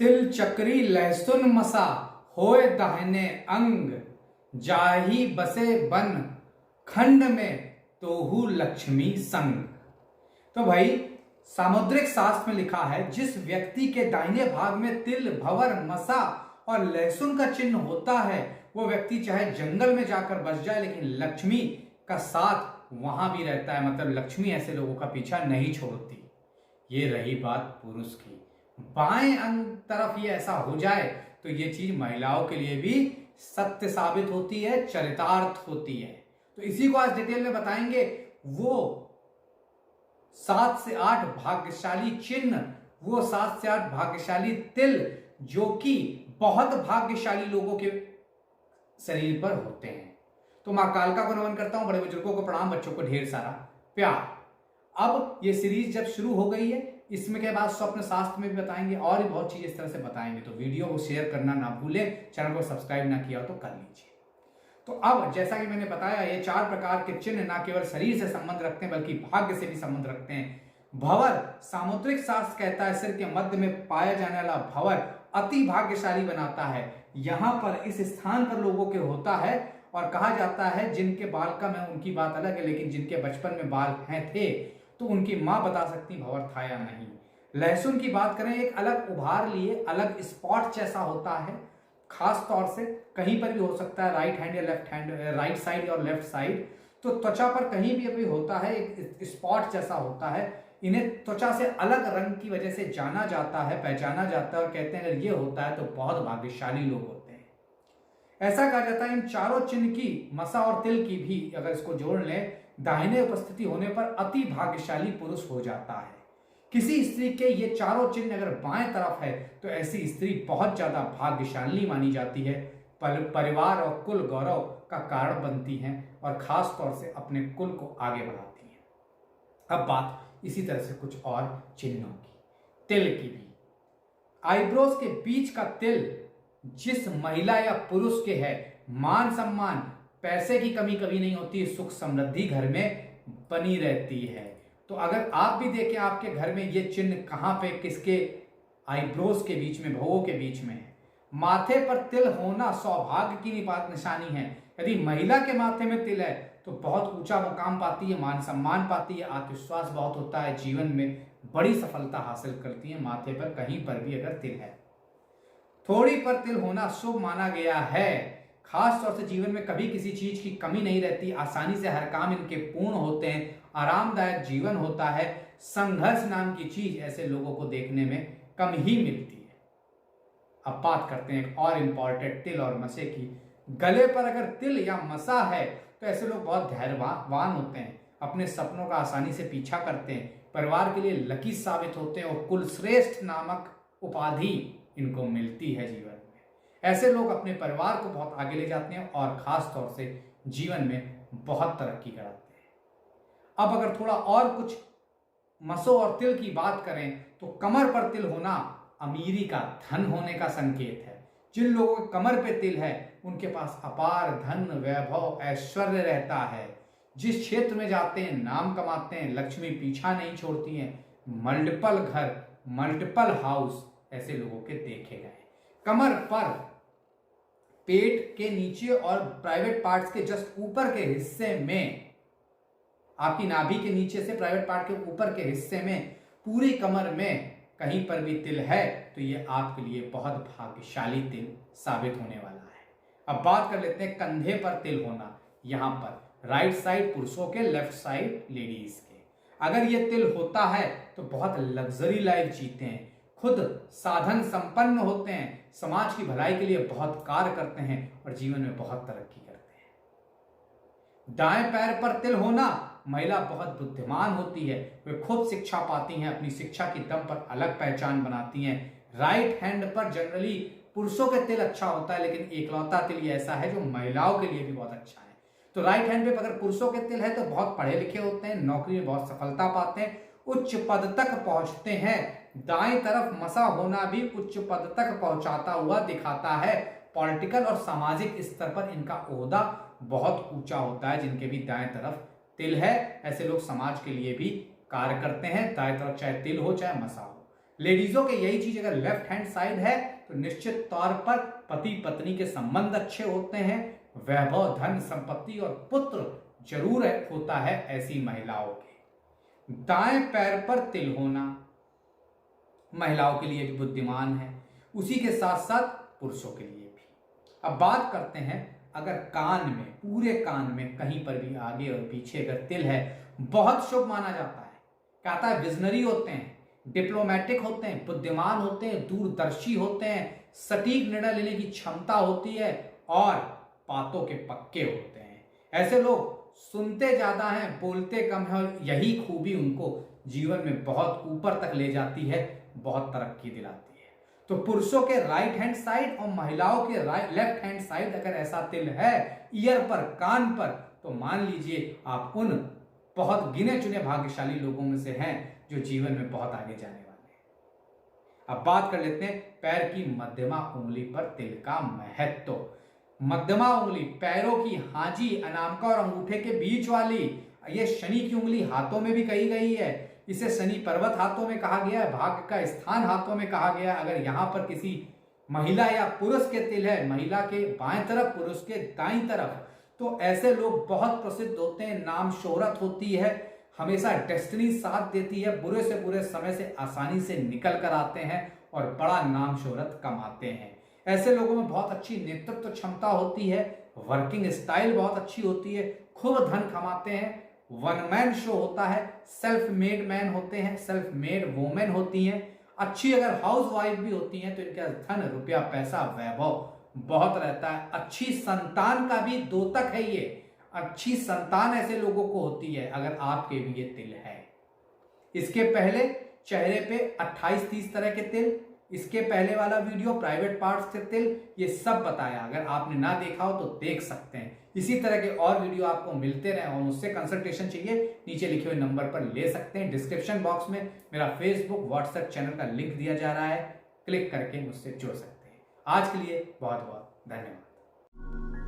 तिल चक्री लहसुन मसा होए दाहिने अंग, जाही बसे बन खंड में तोहू लक्ष्मी संग। तो भाई सामुद्रिक शास्त्र में लिखा है जिस व्यक्ति के दाहिने भाग में तिल, भंवर, मसा और लहसुन का चिन्ह होता है वो व्यक्ति चाहे जंगल में जाकर बस जाए लेकिन लक्ष्मी का साथ वहां भी रहता है। मतलब लक्ष्मी ऐसे लोगों का पीछा नहीं छोड़ती। ये रही बात पुरुष की। बाएं अंग तरफ ये ऐसा हो जाए तो ये चीज महिलाओं के लिए भी सत्य साबित होती है, चरितार्थ होती है। तो इसी को आज डिटेल में बताएंगे। वो 7 से 8 भाग्यशाली चिन्ह, वो 7 से 8 भाग्यशाली तिल जो कि बहुत भाग्यशाली लोगों के शरीर पर होते हैं। तो मां कालका को नमन करता हूं, बड़े बुजुर्गों को प्रणाम, बच्चों को ढेर सारा प्यार। अब ये सीरीज जब शुरू हो गई है इसमें के बाद स्वप्न शास्त्र में भी बताएंगे और भी बहुत चीज इस तरह से बताएंगे। तो वीडियो को शेयर करना ना भूलें, चैनल को सब्सक्राइब ना किया तो कर लीजिए। तो अब जैसा कि मैंने बताया ये 4 प्रकार के चिन्ह ना केवल शरीर से संबंध रखते हैं बल्कि भाग्य से भी संबंध रखते हैं। भंवर, सामुद्रिक शास्त्र कहता है सिर के मध्य में पाया जाने वाला भंवर अति भाग्यशाली बनाता है। यहां पर इस स्थान पर लोगों के होता है और कहा जाता है जिनके बाल का मैं उनकी बात अलग है, लेकिन जिनके बचपन में बाल हैं थे तो उनकी मां बता सकती भंवर था या नहीं। लहसुन की बात करें, एक अलग उभार लिए अलग स्पॉट जैसा होता है, खास तौर से कहीं पर भी हो सकता है, राइट हैंड या लेफ्ट हैंड, राइट साइड और लेफ्ट साइड। तो त्वचा पर कहीं भी अभी होता है, एक स्पॉट जैसा होता है। इन्हें त्वचा से अलग रंग की वजह से जाना जाता है, पहचाना जाता है और कहते हैं अगर ये होता है तो बहुत भाग्यशाली लोग होते हैं। ऐसा कहा जाता है इन चारों चिन्ह की, मसा और तिल की भी अगर इसको जोड़ लें, दाहिने उपस्थिति होने पर अति भाग्यशाली पुरुष हो जाता है। किसी स्त्री के ये चारों चिन्ह अगर बाएं तरफ है तो ऐसी स्त्री बहुत ज्यादा भाग्यशाली मानी जाती है, परिवार और कुल गौरव का कारण बनती हैं और खास तौर से अपने कुल को आगे बढ़ाती हैं। अब बात इसी तरह से कुछ और चिन्हों की, तिल की भी। आईब्रोज के बीच का तिल जिस महिला या पुरुष के है, मान सम्मान, पैसे की कमी कभी नहीं होती, सुख समृद्धि घर में बनी रहती है। तो अगर आप भी देखें आपके घर में ये चिन्ह कहां पे, किसके आईब्रोज के बीच में, भौहों के बीच में है। माथे पर तिल होना सौभाग्य की निशानी है। यदि महिला के माथे में तिल है तो बहुत ऊंचा मुकाम पाती है, मान सम्मान पाती है, आत्मविश्वास बहुत होता है, जीवन में बड़ी सफलता हासिल करती है। माथे पर कहीं पर भी अगर तिल है। थोड़ी पर तिल होना शुभ माना गया है, खास तौर से जीवन में कभी किसी चीज की कमी नहीं रहती, आसानी से हर काम इनके पूर्ण होते हैं, आरामदायक जीवन होता है। संघर्ष नाम की चीज ऐसे लोगों को देखने में कम ही मिलती है। अब बात करते हैं एक और इंपॉर्टेंट तिल और मसे की। गले पर अगर तिल या मसा है तो ऐसे लोग बहुत धैर्यवान होते हैं, अपने सपनों का आसानी से पीछा करते हैं, परिवार के लिए लकी साबित होते हैं और कुल श्रेष्ठ नामक उपाधि इनको मिलती है जीवन में। ऐसे लोग अपने परिवार को बहुत आगे ले जाते हैं और खास तौर से जीवन में बहुत तरक्की कराते हैं। अब अगर थोड़ा और कुछ मसों और तिल की बात करें तो कमर पर तिल होना अमीरी का, धन होने का संकेत है। जिन लोगों के कमर पे तिल है उनके पास अपार धन, वैभव, ऐश्वर्य रहता है। जिस क्षेत्र में जाते हैं नाम कमाते हैं, लक्ष्मी पीछा नहीं छोड़ती हैं। मल्टीपल घर, मल्टीपल हाउस ऐसे लोगों के देखे गए। कमर पर, पेट के नीचे और प्राइवेट पार्ट्स के जस्ट ऊपर के हिस्से में, आपकी नाभि के नीचे से प्राइवेट पार्ट के ऊपर के हिस्से में, पूरी कमर में कहीं पर भी तिल है तो ये आपके लिए बहुत भाग्यशाली तिल साबित होने वाला है। अब बात कर लेते हैं कंधे पर तिल होना। यहां पर राइट साइड पुरुषों के, लेफ्ट साइड लेडीज के। अगर ये तिल होता है तो बहुत लग्जरी लाइफ जीते हैं, खुद साधन संपन्न होते हैं, समाज की भलाई के लिए बहुत कार्य करते हैं और जीवन में बहुत तरक्की करते हैं। दाएं पैर पर तिल होना, महिला बहुत बुद्धिमान होती है, वे खूब शिक्षा पाती हैं, अपनी शिक्षा की दम पर अलग पहचान बनाती हैं। राइट हैंड पर जनरली पुरुषों के तिल अच्छा होता है, लेकिन एकलौता तिल ऐसा है जो महिलाओं के लिए भी बहुत अच्छा है। तो राइट हैंड पे अगर पुरुषों के तिल है तो बहुत पढ़े लिखे होते हैं, नौकरी में बहुत सफलता पाते हैं, उच्च पद तक पहुंचते हैं। दाएं तरफ मसा होना भी उच्च पद तक पहुंचाता हुआ दिखाता है। पॉलिटिकल और सामाजिक स्तर पर इनका ओहदा बहुत ऊंचा होता है। जिनके भी दाएं तरफ तिल है ऐसे लोग समाज के लिए भी कार्य करते हैं। दाएं तरफ चाहे तिल हो चाहे मसा हो। लेडीजों के यही चीज अगर लेफ्ट हैंड साइड है तो निश्चित तौर पर पति पत्नी के संबंध अच्छे होते हैं, वैभव, धन, संपत्ति और पुत्र जरूर होता है ऐसी महिलाओं के। दाएं पैर पर तिल होना महिलाओं के लिए भी बुद्धिमान है, उसी के साथ साथ पुरुषों के लिए भी। अब बात करते हैं, अगर कान में, पूरे कान में कहीं पर भी आगे और पीछे अगर तिल है, बहुत शुभ माना जाता है। कहता है विजनरी होते हैं, डिप्लोमेटिक होते हैं, बुद्धिमान होते हैं, दूरदर्शी होते हैं, सटीक निर्णय लेने की क्षमता होती है और बातों के पक्के होते हैं। ऐसे लोग सुनते ज्यादा हैं, बोलते कम है और यही खूबी उनको जीवन में बहुत ऊपर तक ले जाती है, बहुत तरक्की दिलाती है। तो पुरुषों के राइट हैंड साइड और महिलाओं के लेफ्ट हैंड साइड अगर ऐसा तिल है ईयर पर, कान पर, तो मान लीजिए आप उन बहुत गिने चुने भाग्यशाली लोगों में से हैं जो जीवन में बहुत आगे जाने वाले हैं। अब बात कर लेते हैं पैर की मध्यमा उंगली पर तिल का महत्व। मध्यमा उंगली पैरों की हाजी, अनामिका और अंगूठे के बीच वाली, ये शनि की उंगली हाथों में भी कही गई है। इसे शनि पर्वत हाथों में कहा गया है, भाग्य का स्थान हाथों में कहा गया है। अगर यहां पर किसी महिला या पुरुष के तिल है, महिला के बाएं तरफ, पुरुष के दाईं तरफ, तो ऐसे लोग बहुत प्रसिद्ध होते हैं, नाम शोहरत होती है, हमेशा डेस्टिनी साथ देती है, बुरे से बुरे समय से आसानी से निकल कर आते हैं और बड़ा नाम शोहरत कमाते हैं। ऐसे लोगों में बहुत अच्छी नेतृत्व क्षमता होती है, वर्किंग स्टाइल बहुत अच्छी होती है, खूब धन कमाते हैं, वन मैन शो होता है, सेल्फ मेड मैन होते हैं, सेल्फ मेड वोमेन होती हैं, अच्छी अगर हाउस वाइफ भी होती हैं तो इनके धन, रुपया, पैसा, वैभव बहुत रहता है। अच्छी संतान का भी द्योतक है ये, अच्छी संतान ऐसे लोगों को होती है अगर आपके भी ये तिल है। इसके पहले चेहरे पे 28-30 तरह के तिल, इसके पहले वाला वीडियो प्राइवेट पार्ट्स के तिल, ये सब बताया। अगर आपने ना देखा हो तो देख सकते हैं। इसी तरह के और वीडियो आपको मिलते रहे और मुझसे कंसल्टेशन चाहिए, नीचे लिखे हुए नंबर पर ले सकते हैं। डिस्क्रिप्शन बॉक्स में मेरा फेसबुक, व्हाट्सएप चैनल का लिंक दिया जा रहा है, क्लिक करके मुझसे जुड़ सकते हैं। आज के लिए बहुत बहुत धन्यवाद।